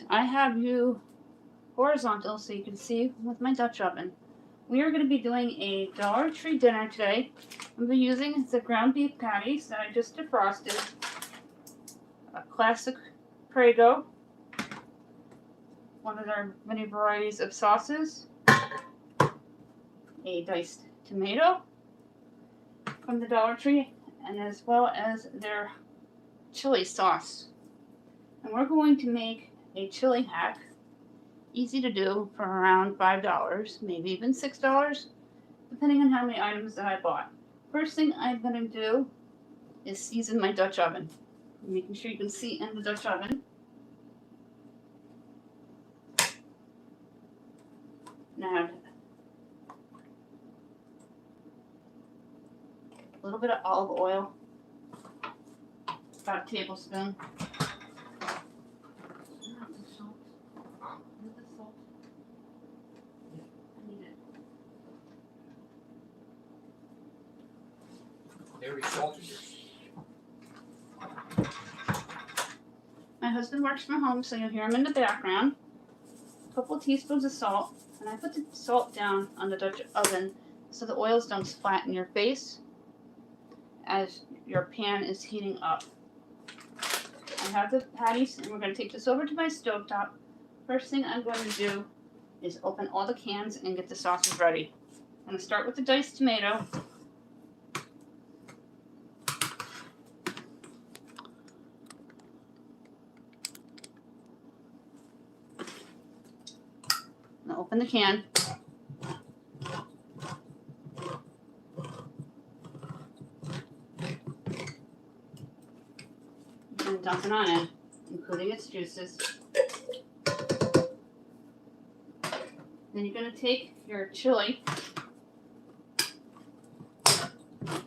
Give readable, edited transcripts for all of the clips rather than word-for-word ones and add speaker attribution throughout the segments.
Speaker 1: I have you horizontal so you can see with my Dutch oven. We are going to be doing a Dollar Tree dinner today. I'm going to be using the ground beef patties that I just defrosted, a classic Prego, one of their many varieties of sauces, a diced tomato from the Dollar Tree, and as well as their chili sauce. And we're going to make a chili hack, easy to do, for around $5, maybe even $6, depending on how many items that I bought. First thing I'm going to do is season my Dutch oven. Making sure you can see in the Dutch oven. Now I have a little bit of olive oil, about a tablespoon.
Speaker 2: Very salty here.
Speaker 1: My husband works from home, so you'll hear him in the background. A couple of teaspoons of salt, and I put the salt down on the Dutch oven so the oils don't splat in your face as your pan is heating up. I have the patties, and we're going to take this over to my stovetop. First thing I'm going to do is open all the cans and get the sauces ready. I'm going to start with the diced tomato. Now open the can. And dump it on in, including its juices. Then you're going to take your chili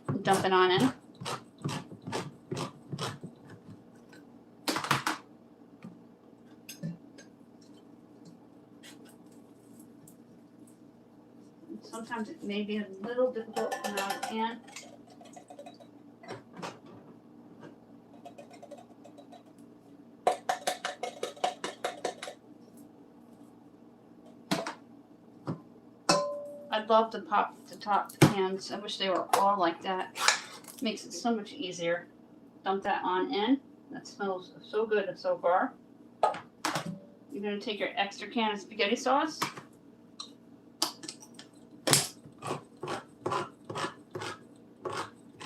Speaker 1: and dump it on in. Sometimes it may be a little difficult to come out of the can. I'd love to pop the top cans. I wish they were all like that. Makes it so much easier. Dump that on in. That smells so good so far. You're going to take your extra can of spaghetti sauce.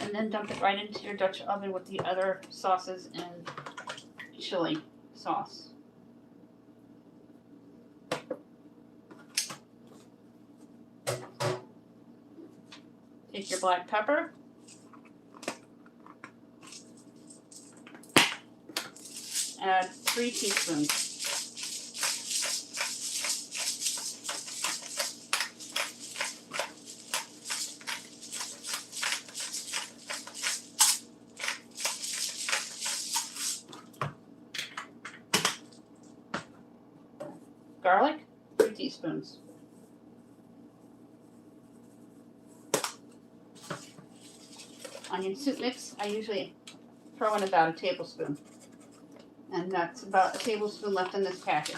Speaker 1: And then dump it right into your Dutch oven with the other sauces and chili sauce. Take your black pepper. Add 3 teaspoons. Garlic, 3 teaspoons. Onion soup mix, I usually throw in about a tablespoon. And that's about a tablespoon left in this package.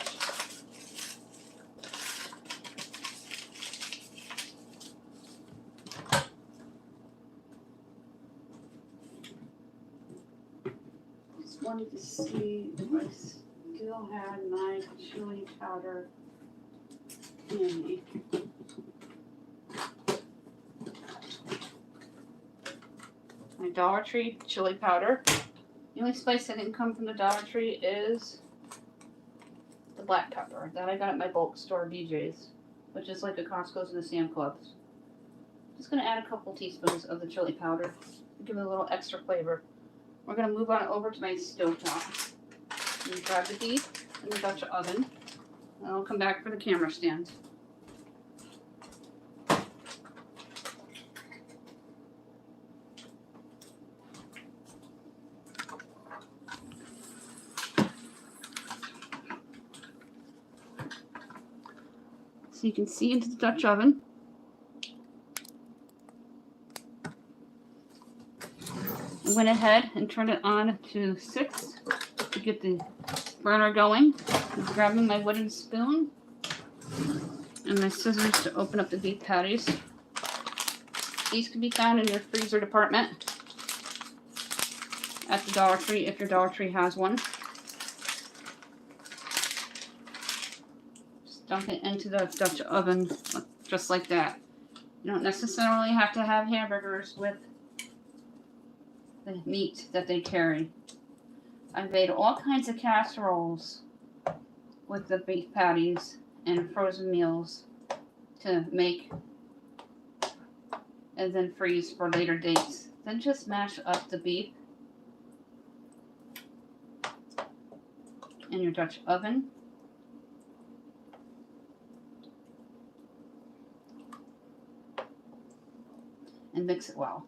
Speaker 1: Just wanted to see if I still had my chili powder in me. My Dollar Tree chili powder. The only spice that didn't come from the Dollar Tree is the black pepper that I got at my bulk store, BJ's, which is like the Costco's and the Sam Clubs. Just going to add a couple teaspoons of the chili powder to give it a little extra flavor. We're going to move on over to my stovetop. And grab the beef in the Dutch oven, and I'll come back for the camera stand. So you can see into the Dutch oven. I went ahead and turned it on to 6 to get the burner going. I'm grabbing my wooden spoon and my scissors to open up the beef patties. These can be found in your freezer department at the Dollar Tree if your Dollar Tree has one. Just dump it into the Dutch oven just like that. You don't necessarily have to have hamburgers with the meat that they carry. I've made all kinds of casseroles with the beef patties and frozen meals to make and then freeze for later dates. Then just mash up the beef in your Dutch oven. And mix it well.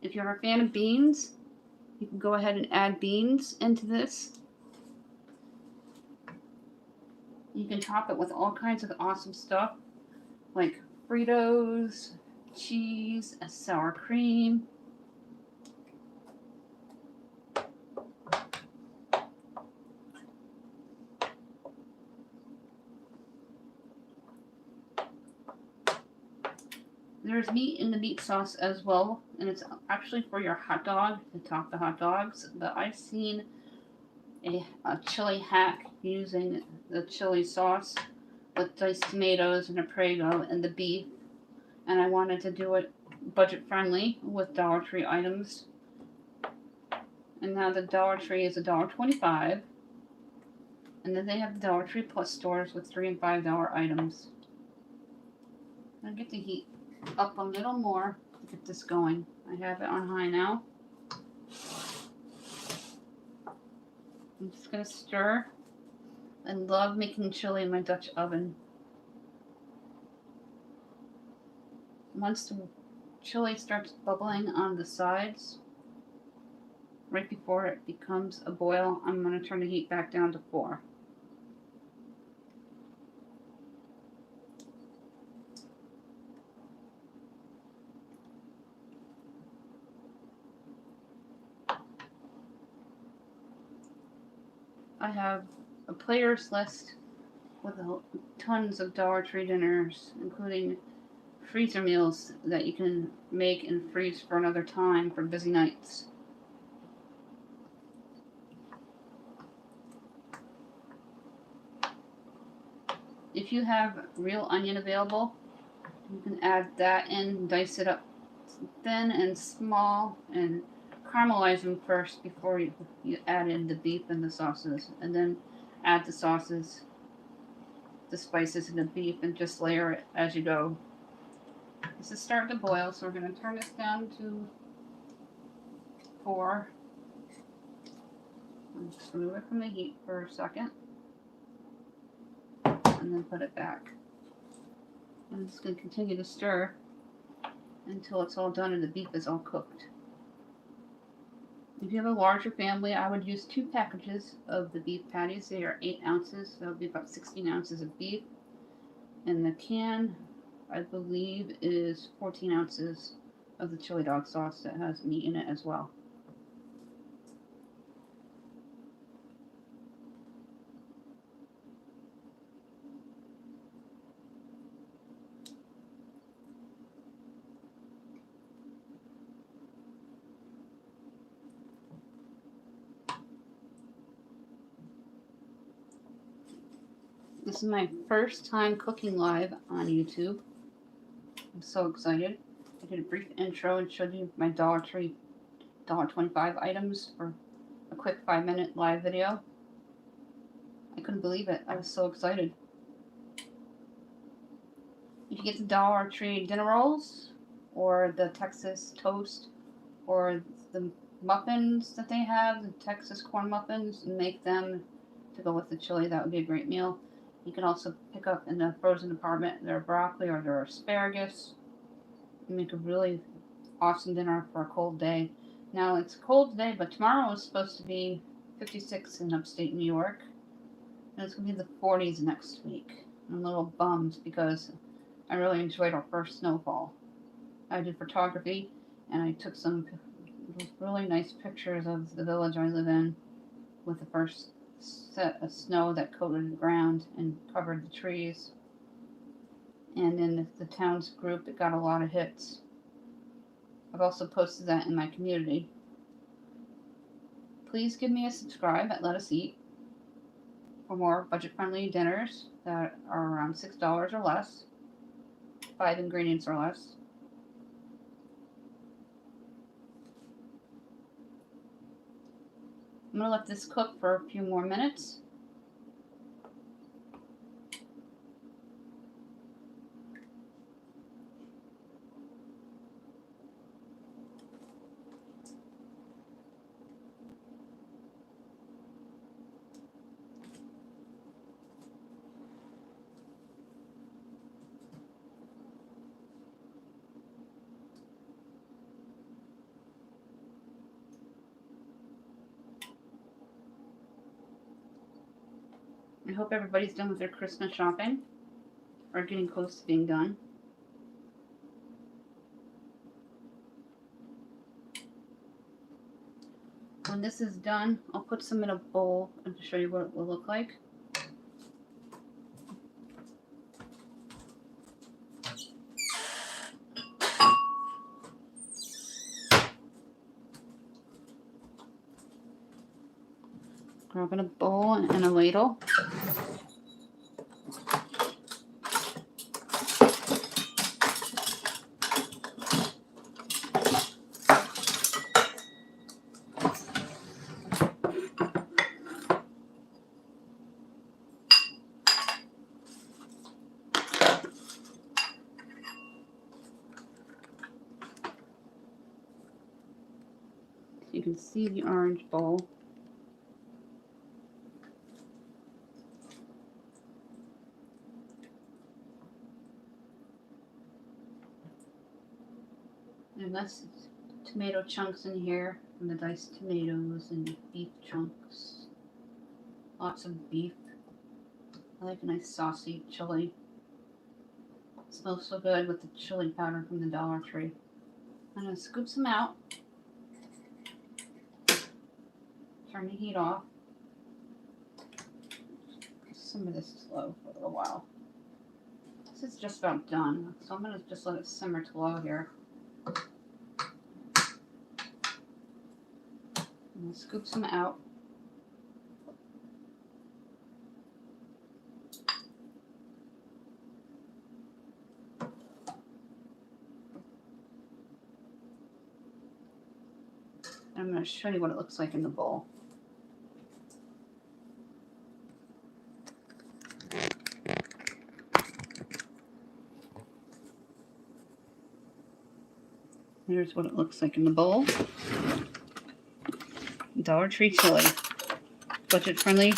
Speaker 1: If you're a fan of beans, you can go ahead and add beans into this. You can top it with all kinds of awesome stuff like Fritos, cheese, a sour cream. There's meat in the meat sauce as well, and it's actually for your hot dog to top the hot dogs. But I've seen a chili hack using the chili sauce with diced tomatoes and a Prego and the beef, and I wanted to do it budget friendly with Dollar Tree items. And now the Dollar Tree is $1.25, and then they have the Dollar Tree Plus stores with $3 and $5 items. I'll get the heat up a little more to get this going. I have it on high now. I'm just going to stir. I love making chili in my Dutch oven. Once the chili starts bubbling on the sides, right before it becomes a boil, I'm going to turn the heat back down to 4. I have a players list with tons of Dollar Tree dinners, including freezer meals that you can make and freeze for another time for busy nights. If you have real onion available, you can add that in, dice it up thin and small, and caramelize them first before you add in the beef and the sauces, and then add the sauces, the spices, and the beef, and just layer it as you go. This is starting to boil, so we're going to turn this down to 4. I'm just remove it from the heat for a second, and then put it back. I'm just going to continue to stir until it's all done and the beef is all cooked. If you have a larger family, I would use 2 packages of the beef patties. They are 8 ounces, so that would be about 16 ounces of beef. And the can, I believe, is 14 ounces of the chili dog sauce that has meat in it as well. This is my first time cooking live on YouTube. I'm so excited. I did a brief intro and showed you my Dollar Tree $1.25 items for a quick 5-minute live video. I couldn't believe it. I was so excited. If you get the Dollar Tree dinner rolls or the Texas toast or the muffins that they have, the Texas corn muffins, and make them to go with the chili, that would be a great meal. You can also pick up in the frozen department their broccoli or their asparagus. You make a really awesome dinner for a cold day. Now it's cold today, but tomorrow is supposed to be 56 in upstate New York. And it's going to be the 40s next week. I'm a little bummed because I really enjoyed our first snowfall. I did photography and I took some really nice pictures of the village I live in with the first set of snow that coated the ground and covered the trees. And in the town's group, it got a lot of hits. I've also posted that in my community. Please give me a subscribe at Let Us Eat for more budget-friendly dinners that are around $6 or less, 5 ingredients or less. I'm going to let this cook for a few more minutes. I hope everybody's done with their Christmas shopping or getting close to being done. When this is done, I'll put some in a bowl and to show you what it will look like. Grabbing a bowl and a ladle. You can see the orange bowl. And that's tomato chunks in here, and the diced tomatoes and beef chunks. Lots of beef. I like a nice saucy chili. It smells so good with the chili powder from the Dollar Tree. I'm going to scoop some out. Turn the heat off. Simmer this slow for a little while. This is just about done, so I'm going to just let it simmer to low here. I'm going to scoop some out. And I'm going to show you what it looks like in the bowl. Here's what it looks like in the bowl. Dollar Tree chili. Budget-friendly,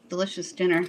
Speaker 1: delicious dinner.